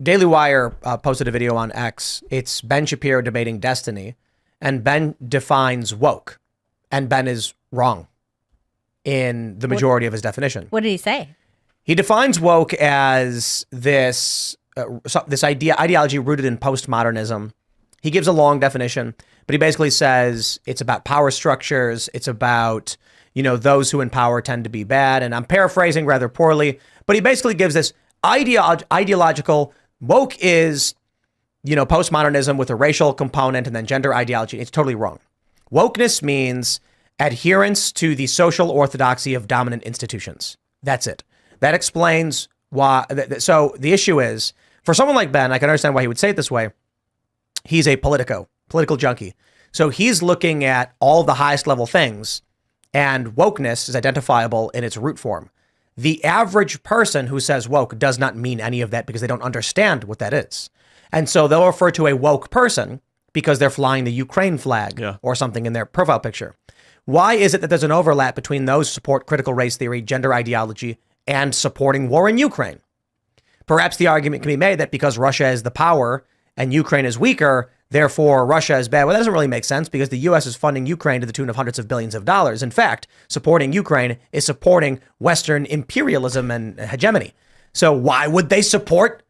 Daily Wire posted a video on X. It's Ben Shapiro debating destiny, and Ben defines woke, and Ben is wrong in the majority of his definition. What did he say? He defines woke as this ideology rooted in postmodernism. He gives a long definition, but he basically says it's about power structures. It's about, those who in power tend to be bad. And I'm paraphrasing rather poorly, but he basically gives this ideological woke is, postmodernism with a racial component and then gender ideology. It's totally wrong. Wokeness means adherence to the social orthodoxy of dominant institutions. That's it. That explains why. So the issue is, for someone like Ben, I can understand why he would say it this way. He's a political junkie. So he's looking at all the highest level things, and wokeness is identifiable in its root form. The average person who says woke does not mean any of that because they don't understand what that is. And so they'll refer to a woke person because they're flying the Ukraine flag or something in their profile picture. Why is it that there's an overlap between those who support critical race theory, gender ideology, and supporting war in Ukraine? Perhaps the argument can be made that because Russia is the power and Ukraine is weaker, therefore Russia is bad. Well, that doesn't really make sense because the U.S. is funding Ukraine to the tune of hundreds of billions of dollars. In fact, supporting Ukraine is supporting Western imperialism and hegemony. So why would they support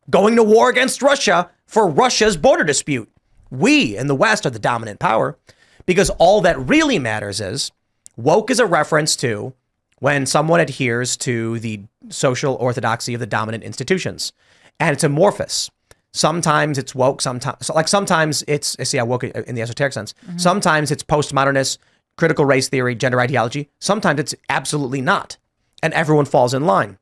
going to war against Russia for Russia's border dispute? We in the West are the dominant power because all that really matters is woke is a reference to when someone adheres to the social orthodoxy of the dominant institutions. And it's amorphous. Sometimes it's woke, sometimes it's, woke in the esoteric sense. Mm-hmm. Sometimes it's postmodernist, critical race theory, gender ideology. Sometimes it's absolutely not. And everyone falls in line.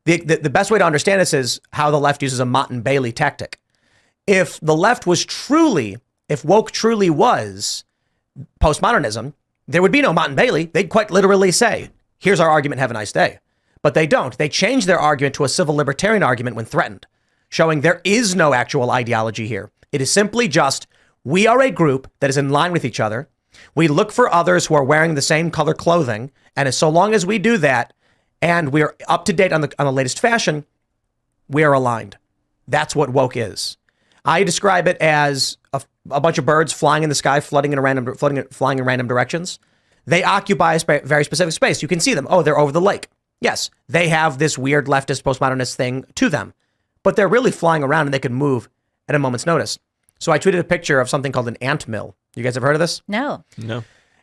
The best way to understand this is how the left uses a Mott and Bailey tactic. If the left was if woke truly was postmodernism, there would be no Mott and Bailey. They'd quite literally say, here's our argument, have a nice day. But they don't. They change their argument to a civil libertarian argument when threatened, showing there is no actual ideology here. It is simply just, we are a group that is in line with each other. We look for others who are wearing the same color clothing. And so long as we do that, and we're up to date on the latest fashion, we are aligned. That's what woke is. I describe it as a bunch of birds flying in the sky, flying in random directions. They occupy a very specific space. You can see them. Oh, they're over the lake. Yes, they have this weird leftist postmodernist thing to them, but they're really flying around and they can move at a moment's notice. So I tweeted a picture of something called an ant mill. You guys have heard of this? No.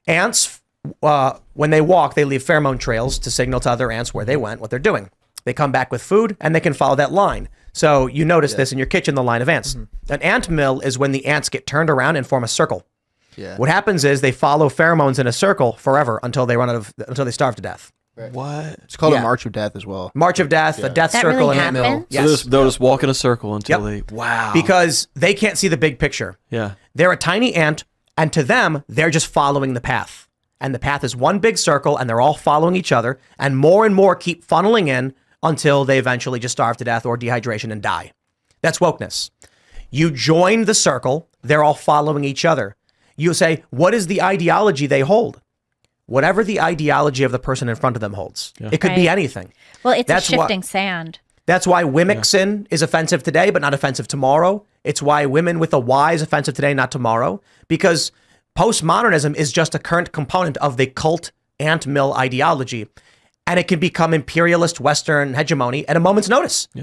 Ants, when they walk, they leave pheromone trails to signal to other ants where they went, what they're doing. They come back with food and they can follow that line. So you notice this in your kitchen, the line of ants. Mm-hmm. An ant mill is when the ants get turned around and form a circle. Yeah. What happens is they follow pheromones in a circle forever until they starve to death. Right. What? It's called a March of Death as well. March of Death, a death circle really in ant mill. Yes. So they'll just walk in a circle until they... Wow. Because they can't see the big picture. Yeah. They're a tiny ant, and to them, they're just following the path. And the path is one big circle, and they're all following each other, and more keep funneling in until they eventually just starve to death or dehydration and die. That's wokeness. You join the circle, they're all following each other. You say, what is the ideology they hold? Whatever the ideology of the person in front of them holds. Yeah. It could be anything. Well, it's a shifting sand. That's why Wimixin is offensive today, but not offensive tomorrow. It's why women with a Y is offensive today, not tomorrow. Because postmodernism is just a current component of the cult ant mill ideology. And it can become imperialist Western hegemony at a moment's notice. Yeah.